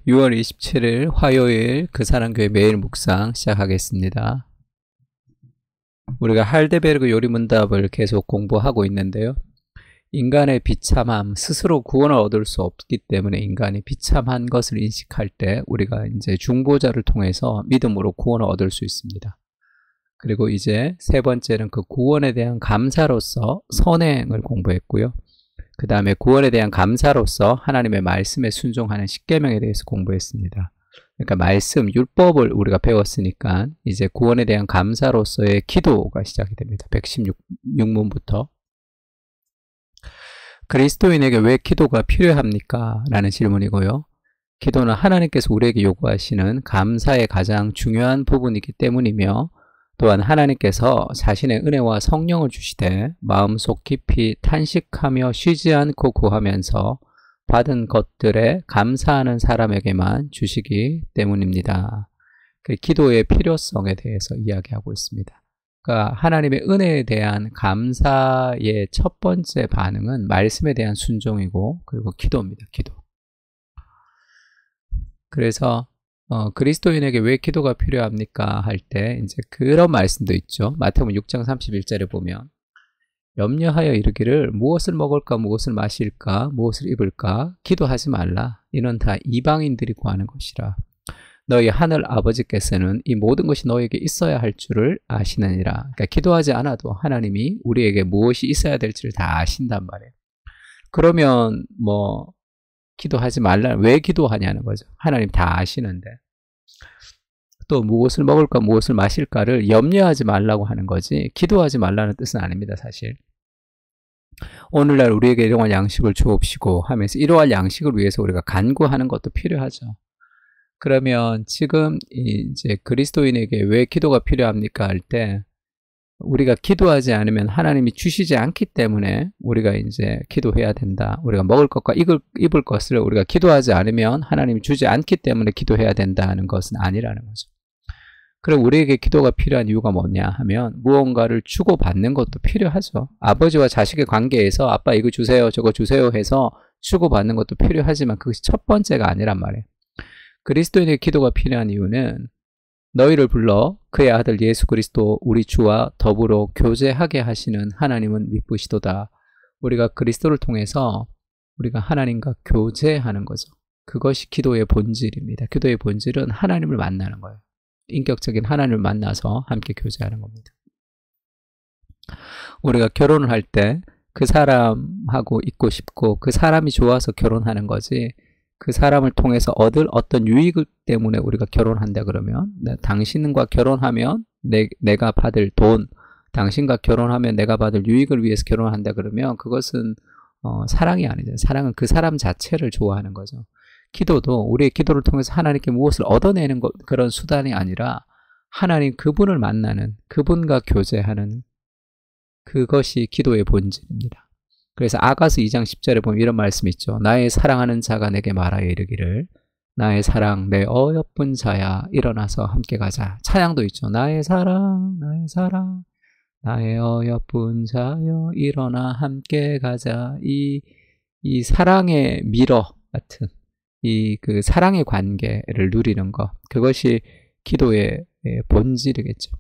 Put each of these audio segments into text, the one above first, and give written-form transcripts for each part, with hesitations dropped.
6월 27일 화요일 그사람교회 매일 묵상 시작하겠습니다. 우리가 할데베르그 요리문답을 계속 공부하고 있는데요. 인간의 비참함, 스스로 구원을 얻을 수 없기 때문에 인간이 비참한 것을 인식할 때 우리가 이제 중보자를 통해서 믿음으로 구원을 얻을 수 있습니다. 그리고 이제 세 번째는 그 구원에 대한 감사로서 선행을 공부했고요. 그 다음에 구원에 대한 감사로서 하나님의 말씀에 순종하는 십계명에 대해서 공부했습니다. 그러니까 말씀, 율법을 우리가 배웠으니까 이제 구원에 대한 감사로서의 기도가 시작이 됩니다. 116문부터. 그리스도인에게 왜 기도가 필요합니까? 라는 질문이고요. 기도는 하나님께서 우리에게 요구하시는 감사의 가장 중요한 부분이기 때문이며 또한 하나님께서 자신의 은혜와 성령을 주시되 마음속 깊이 탄식하며 쉬지 않고 구하면서 받은 것들에 감사하는 사람에게만 주시기 때문입니다. 그 기도의 필요성에 대해서 이야기하고 있습니다. 그러니까 하나님의 은혜에 대한 감사의 첫 번째 반응은 말씀에 대한 순종이고 그리고 기도입니다. 기도. 그래서 그리스도인에게 왜 기도가 필요합니까? 할 때 이제 그런 말씀도 있죠. 마태복음 6장 31절에 보면 염려하여 이르기를 무엇을 먹을까 무엇을 마실까 무엇을 입을까 기도하지 말라. 이는 다 이방인들이 구하는 것이라. 너희 하늘 아버지께서는 이 모든 것이 너에게 있어야 할 줄을 아시느니라. 그러니까 기도하지 않아도 하나님이 우리에게 무엇이 있어야 될지를 다 아신단 말이에요. 그러면 기도하지 말라. 왜 기도하냐는 거죠. 하나님 다 아시는데. 또 무엇을 먹을까 무엇을 마실까를 염려하지 말라고 하는 거지 기도하지 말라는 뜻은 아닙니다. 사실. 오늘날 우리에게 이러한 양식을 주옵시고 하면서 이러한 양식을 위해서 우리가 간구하는 것도 필요하죠. 그러면 지금 이제 그리스도인에게 왜 기도가 필요합니까? 할 때 우리가 기도하지 않으면 하나님이 주시지 않기 때문에 우리가 이제 기도해야 된다. 우리가 먹을 것과 입을 것을 우리가 기도하지 않으면 하나님이 주지 않기 때문에 기도해야 된다는 것은 아니라는 거죠. 그럼 우리에게 기도가 필요한 이유가 뭐냐 하면 무언가를 주고받는 것도 필요하죠. 아버지와 자식의 관계에서 아빠 이거 주세요 저거 주세요 해서 주고받는 것도 필요하지만 그것이 첫 번째가 아니란 말이에요. 그리스도인의 기도가 필요한 이유는 너희를 불러 그의 아들 예수 그리스도 우리 주와 더불어 교제하게 하시는 하나님은 미쁘시도다. 우리가 그리스도를 통해서 우리가 하나님과 교제하는 거죠. 그것이 기도의 본질입니다. 기도의 본질은 하나님을 만나는 거예요. 인격적인 하나님을 만나서 함께 교제하는 겁니다. 우리가 결혼을 할 때 그 사람하고 있고 싶고 그 사람이 좋아서 결혼하는 거지 그 사람을 통해서 얻을 어떤 유익 때문에 우리가 결혼한다 그러면 당신과 결혼하면 내가 받을 돈, 당신과 결혼하면 내가 받을 유익을 위해서 결혼한다 그러면 그것은 사랑이 아니죠. 사랑은 그 사람 자체를 좋아하는 거죠. 기도도 우리의 기도를 통해서 하나님께 무엇을 얻어내는 그런 수단이 아니라 하나님 그분을 만나는 그분과 교제하는 그것이 기도의 본질입니다. 그래서 아가서 2장 10절에 보면 이런 말씀이 있죠. 나의 사랑하는 자가 내게 말하여 이르기를 나의 사랑 내 어여쁜 자야 일어나서 함께 가자. 찬양도 있죠. 나의 사랑 나의 어여쁜 자여 일어나 함께 가자. 이 사랑의 미러 같은 그 사랑의 관계를 누리는 것 그것이 기도의 본질이겠죠.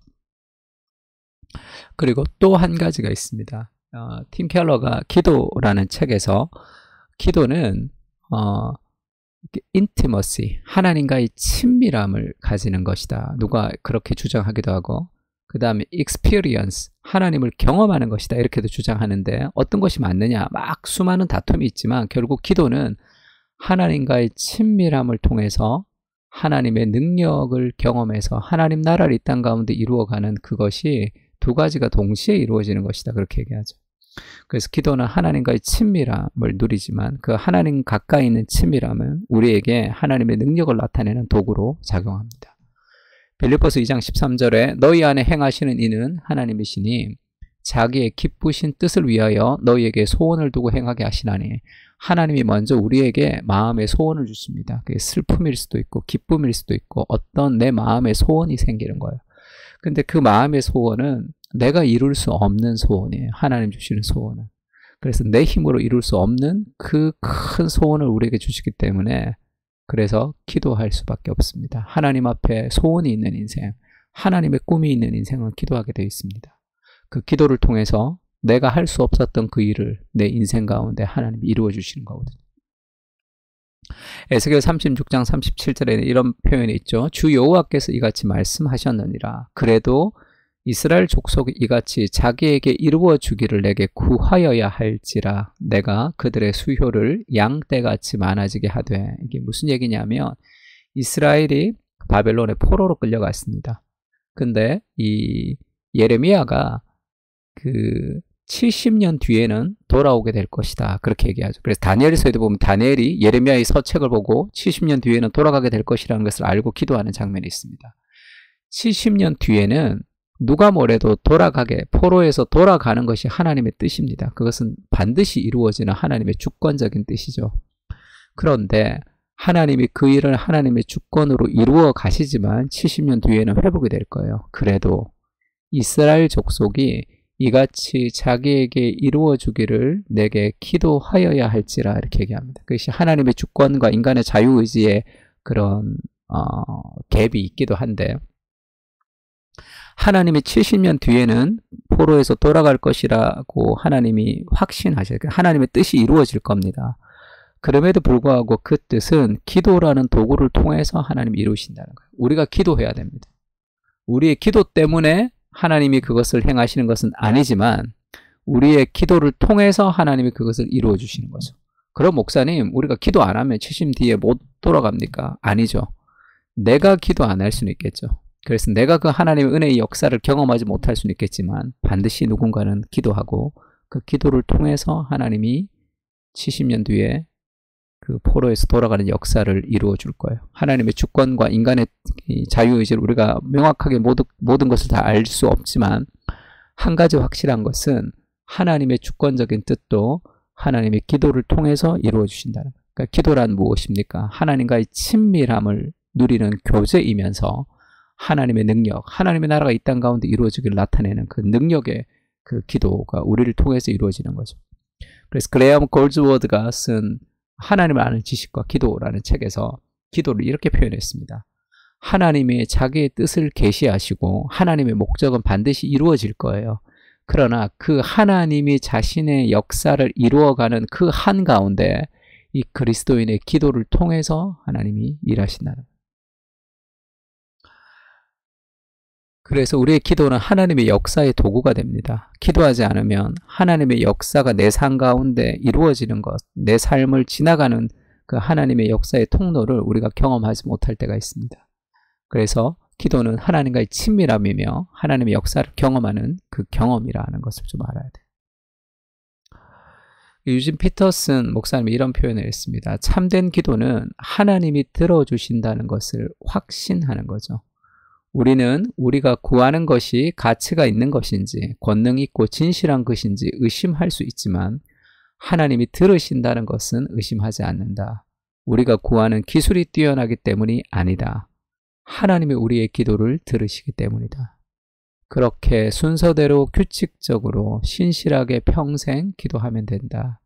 그리고 또 한 가지가 있습니다. 팀 켈러가 기도라는 책에서 기도는 intimacy, 하나님과의 친밀함을 가지는 것이다. 누가 그렇게 주장하기도 하고 그 다음에 experience, 하나님을 경험하는 것이다. 이렇게도 주장하는데 어떤 것이 맞느냐? 막 수많은 다툼이 있지만 결국 기도는 하나님과의 친밀함을 통해서 하나님의 능력을 경험해서 하나님 나라를 이 땅 가운데 이루어가는 그것이 두 가지가 동시에 이루어지는 것이다. 그렇게 얘기하죠. 그래서 기도는 하나님과의 친밀함을 누리지만 그 하나님 가까이 있는 친밀함은 우리에게 하나님의 능력을 나타내는 도구로 작용합니다. 빌립보서 2장 13절에 너희 안에 행하시는 이는 하나님이시니 자기의 기쁘신 뜻을 위하여 너희에게 소원을 두고 행하게 하시나니 하나님이 먼저 우리에게 마음의 소원을 주십니다. 그게 슬픔일 수도 있고 기쁨일 수도 있고 어떤 내 마음의 소원이 생기는 거예요. 근데 그 마음의 소원은 내가 이룰 수 없는 소원이에요. 하나님 주시는 소원은. 그래서 내 힘으로 이룰 수 없는 그 큰 소원을 우리에게 주시기 때문에 그래서 기도할 수밖에 없습니다. 하나님 앞에 소원이 있는 인생, 하나님의 꿈이 있는 인생은 기도하게 되어 있습니다. 그 기도를 통해서 내가 할 수 없었던 그 일을 내 인생 가운데 하나님이 이루어 주시는 거거든요. 에스겔 36장 37절에는 이런 표현이 있죠. 주 여호와께서 이같이 말씀하셨느니라. 그래도 이스라엘 족속이 이같이 자기에게 이루어 주기를 내게 구하여야 할지라 내가 그들의 수효를 양떼같이 많아지게 하되. 이게 무슨 얘기냐면 이스라엘이 바벨론의 포로로 끌려갔습니다. 근데 이 예레미야가 그 70년 뒤에는 돌아오게 될 것이다. 그렇게 얘기하죠. 그래서 다니엘서에도 보면 다니엘이 예레미야의 서책을 보고 70년 뒤에는 돌아가게 될 것이라는 것을 알고 기도하는 장면이 있습니다. 70년 뒤에는 누가 뭐래도 포로에서 돌아가는 것이 하나님의 뜻입니다. 그것은 반드시 이루어지는 하나님의 주권적인 뜻이죠. 그런데 하나님이 그 일을 하나님의 주권으로 이루어 가시지만 70년 뒤에는 회복이 될 거예요. 그래도 이스라엘 족속이 이같이 자기에게 이루어 주기를 내게 기도하여야 할지라 이렇게 얘기합니다. 그것이 하나님의 주권과 인간의 자유의지의 그런 갭이 있기도 한데 하나님이 70년 뒤에는 포로에서 돌아갈 것이라고 하나님이 확신하셔요. 하나님의 뜻이 이루어질 겁니다. 그럼에도 불구하고 그 뜻은 기도라는 도구를 통해서 하나님이 이루신다는 거예요. 우리가 기도해야 됩니다. 우리의 기도 때문에 하나님이 그것을 행하시는 것은 아니지만 우리의 기도를 통해서 하나님이 그것을 이루어 주시는 거죠. 그럼 목사님, 우리가 기도 안 하면 70 뒤에 못 돌아갑니까? 아니죠. 내가 기도 안 할 수는 있겠죠. 그래서 내가 그 하나님의 은혜의 역사를 경험하지 못할 수는 있겠지만 반드시 누군가는 기도하고 그 기도를 통해서 하나님이 70년 뒤에 그 포로에서 돌아가는 역사를 이루어 줄 거예요. 하나님의 주권과 인간의 자유의지를 우리가 명확하게 모든 것을 다 알 수 없지만 한 가지 확실한 것은 하나님의 주권적인 뜻도 하나님의 기도를 통해서 이루어 주신다는 거예요. 그러니까 기도란 무엇입니까? 하나님과의 친밀함을 누리는 교제이면서 하나님의 능력, 하나님의 나라가 이 땅 가운데 이루어지기를 나타내는 그 능력의 그 기도가 우리를 통해서 이루어지는 거죠. 그래서 그레이엄 골즈워드가 쓴 하나님을 아는 지식과 기도라는 책에서 기도를 이렇게 표현했습니다. 하나님이 자기의 뜻을 계시하시고 하나님의 목적은 반드시 이루어질 거예요. 그러나 그 하나님이 자신의 역사를 이루어가는 그 한가운데 이 그리스도인의 기도를 통해서 하나님이 일하신다는 거예요. 그래서 우리의 기도는 하나님의 역사의 도구가 됩니다. 기도하지 않으면 하나님의 역사가 내 삶 가운데 이루어지는 것, 내 삶을 지나가는 그 하나님의 역사의 통로를 우리가 경험하지 못할 때가 있습니다. 그래서 기도는 하나님과의 친밀함이며 하나님의 역사를 경험하는 그 경험이라는 것을 좀 알아야 돼요. 유진 피터슨 목사님이 이런 표현을 했습니다. 참된 기도는 하나님이 들어주신다는 것을 확신하는 거죠. 우리는 우리가 구하는 것이 가치가 있는 것인지 권능 있고 진실한 것인지 의심할 수 있지만 하나님이 들으신다는 것은 의심하지 않는다. 우리가 구하는 기술이 뛰어나기 때문이 아니다. 하나님이 우리의 기도를 들으시기 때문이다. 그렇게 순서대로 규칙적으로 신실하게 평생 기도하면 된다.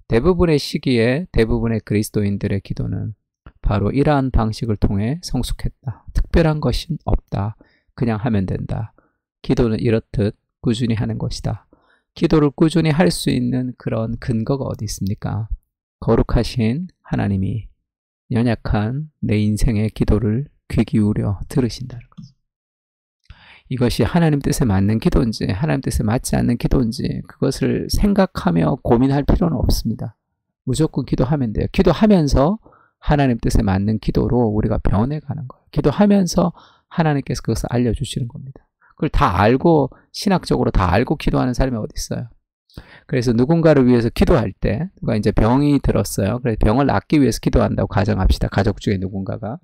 대부분의 시기에 대부분의 그리스도인들의 기도는 바로 이러한 방식을 통해 성숙했다. 특별한 것은 없다. 그냥 하면 된다. 기도는 이렇듯 꾸준히 하는 것이다. 기도를 꾸준히 할 수 있는 그런 근거가 어디 있습니까? 거룩하신 하나님이 연약한 내 인생의 기도를 귀 기울여 들으신다는 거죠. 이것이 하나님 뜻에 맞는 기도인지 하나님 뜻에 맞지 않는 기도인지 그것을 생각하며 고민할 필요는 없습니다. 무조건 기도하면 돼요. 기도하면서 하나님 뜻에 맞는 기도로 우리가 변해가는 거예요. 기도하면서 하나님께서 그것을 알려주시는 겁니다. 그걸 다 알고 신학적으로 다 알고 기도하는 사람이 어디 있어요. 그래서 누군가를 위해서 기도할 때 누가 이제 병이 들었어요. 그래서 병을 낫기 위해서 기도한다고 가정합시다. 가족 중에 누군가가.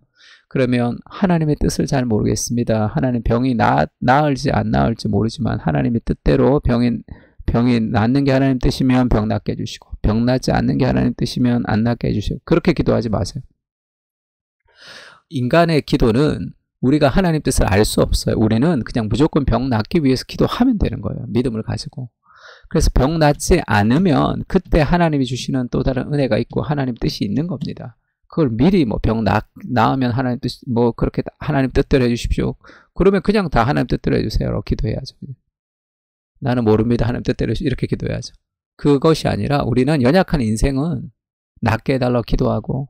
그러면 하나님의 뜻을 잘 모르겠습니다. 하나님 병이 나을지 안 나을지 모르지만 하나님의 뜻대로 병이 낫는 게 하나님 뜻이면 병 낫게 해주시고 병 낫지 않는 게 하나님 뜻이면 안 낫게 해주시고 그렇게 기도하지 마세요. 인간의 기도는 우리가 하나님 뜻을 알 수 없어요. 우리는 그냥 무조건 병 낫기 위해서 기도하면 되는 거예요. 믿음을 가지고. 그래서 병 낫지 않으면 그때 하나님이 주시는 또 다른 은혜가 있고 하나님 뜻이 있는 겁니다. 그걸 미리 뭐 병 나으면 하나님 뜻, 뭐 그렇게 하나님 뜻대로 해주십시오. 그러면 그냥 다 하나님 뜻대로 해주세요라고 기도해야죠. 나는 모릅니다. 하나님 뜻대로 이렇게 기도해야죠. 그것이 아니라 우리는 연약한 인생은 낫게 해달라고 기도하고,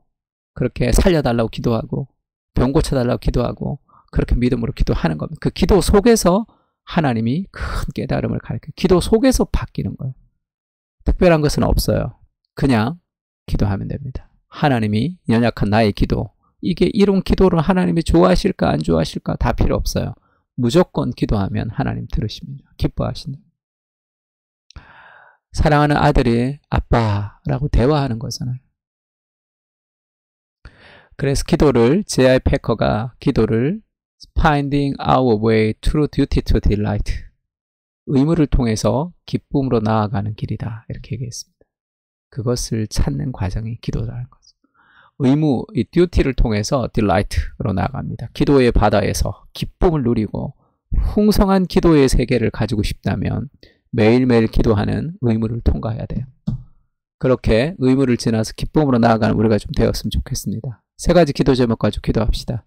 그렇게 살려달라고 기도하고, 병 고쳐달라고 기도하고, 그렇게 믿음으로 기도하는 겁니다. 그 기도 속에서 하나님이 큰 깨달음을 가르쳐요. 기도 속에서 바뀌는 거예요. 특별한 것은 없어요. 그냥 기도하면 됩니다. 하나님이 연약한 나의 기도, 이게 이런 기도를 하나님이 좋아하실까 안 좋아하실까 다 필요 없어요. 무조건 기도하면 하나님 들으십니다. 기뻐하신다. 사랑하는 아들이 아빠라고 대화하는 거잖아요. 그래서 기도를 J.I. 패커가 기도를 Finding our way through duty to delight, 의무를 통해서 기쁨으로 나아가는 길이다 이렇게 얘기했습니다. 그것을 찾는 과정이 기도라는 거죠. 의무, 이 duty를 통해서 delight로 나아갑니다. 기도의 바다에서 기쁨을 누리고 풍성한 기도의 세계를 가지고 싶다면 매일매일 기도하는 의무를 통과해야 돼요. 그렇게 의무를 지나서 기쁨으로 나아가는 우리가 좀 되었으면 좋겠습니다. 3가지 기도 제목 가지고 기도합시다.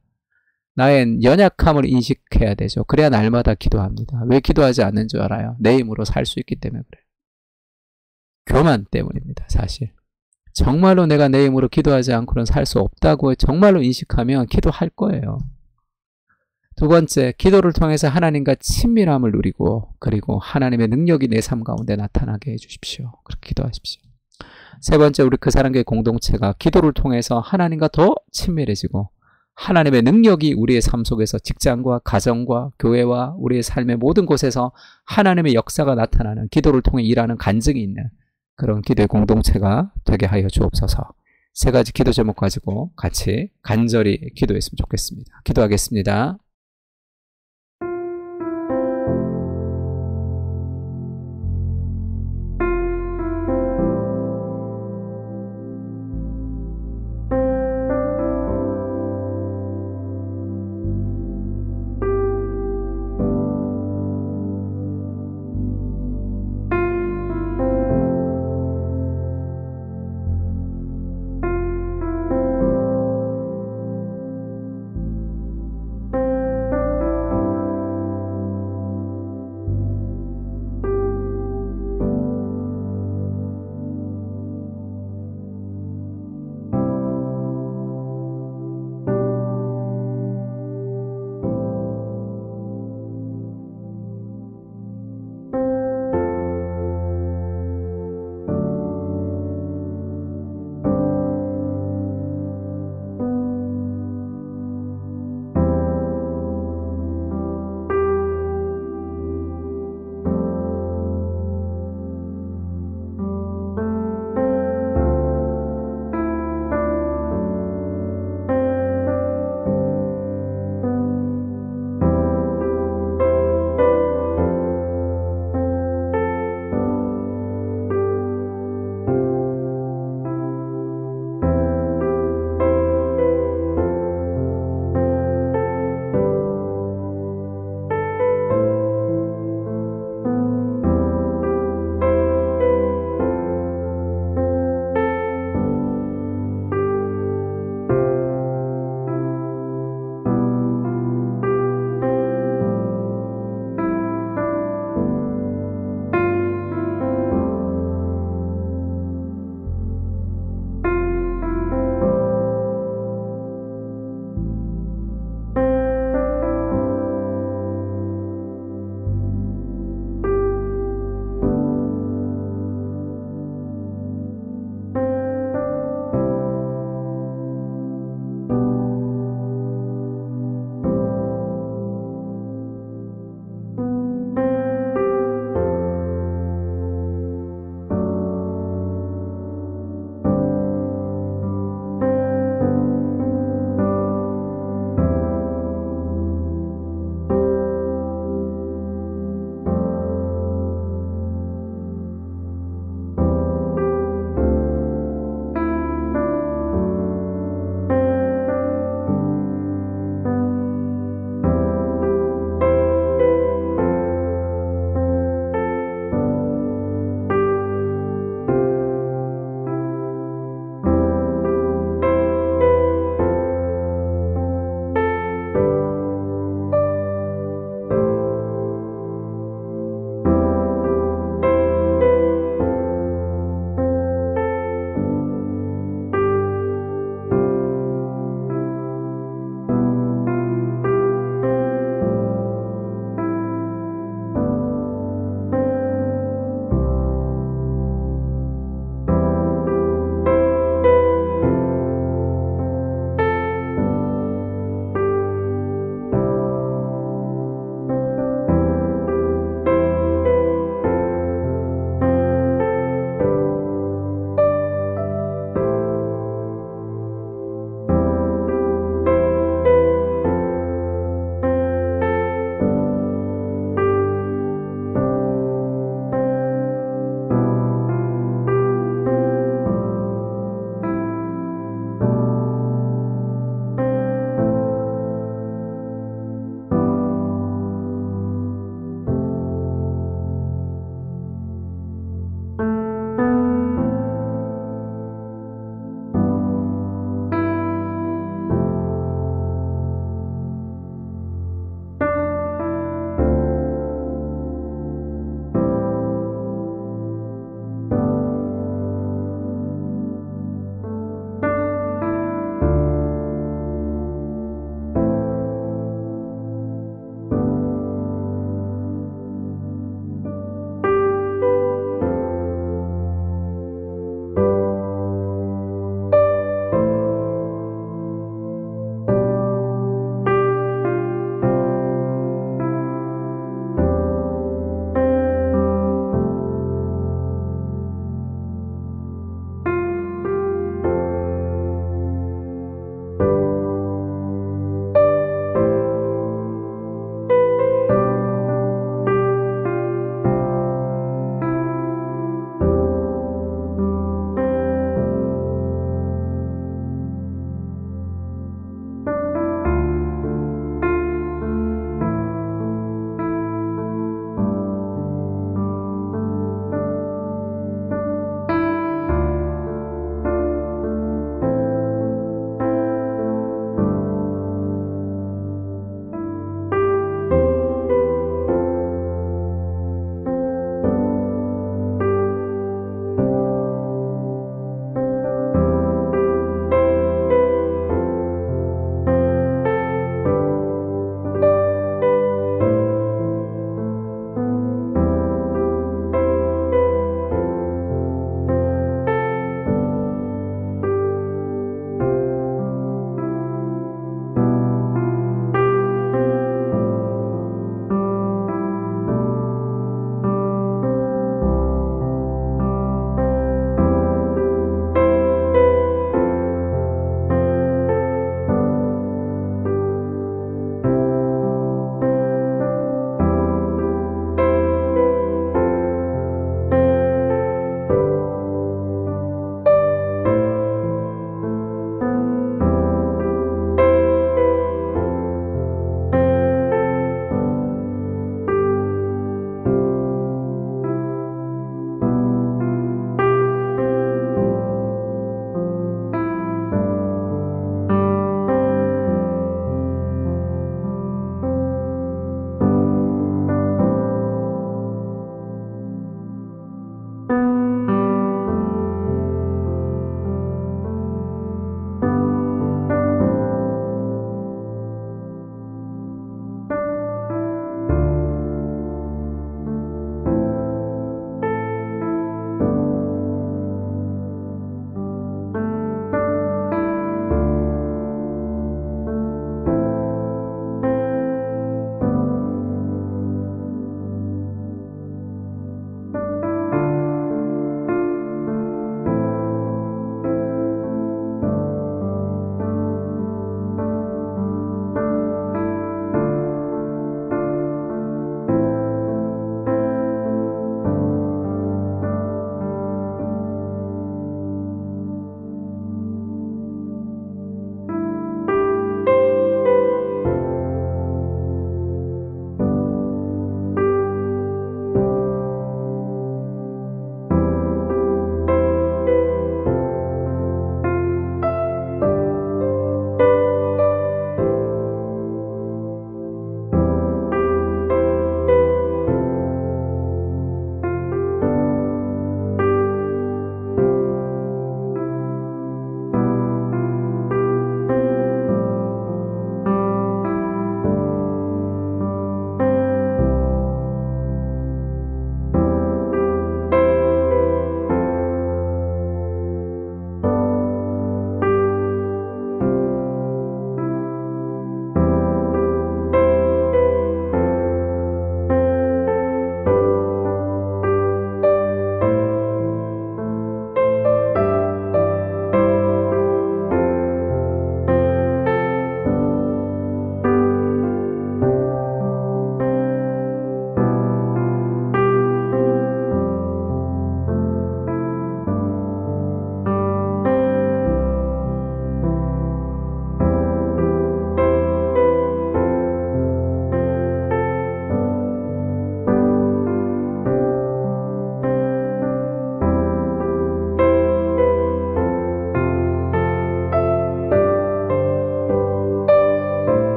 나의 연약함을 인식해야 되죠. 그래야 날마다 기도합니다. 왜 기도하지 않는 줄 알아요? 내 힘으로 살 수 있기 때문에 그래요. 교만 때문입니다. 사실. 정말로 내가 내 힘으로 기도하지 않고는 살 수 없다고 정말로 인식하면 기도할 거예요. 2번째, 기도를 통해서 하나님과 친밀함을 누리고, 그리고 하나님의 능력이 내 삶 가운데 나타나게 해주십시오. 그렇게 기도하십시오. 3번째, 우리 그 사랑교회 공동체가 기도를 통해서 하나님과 더 친밀해지고 하나님의 능력이 우리의 삶 속에서 직장과 가정과 교회와 우리의 삶의 모든 곳에서 하나님의 역사가 나타나는, 기도를 통해 일하는 간증이 있는 그런 기도의 공동체가 되게 하여 주옵소서. 3가지 기도 제목 가지고 같이 간절히 기도했으면 좋겠습니다. 기도하겠습니다.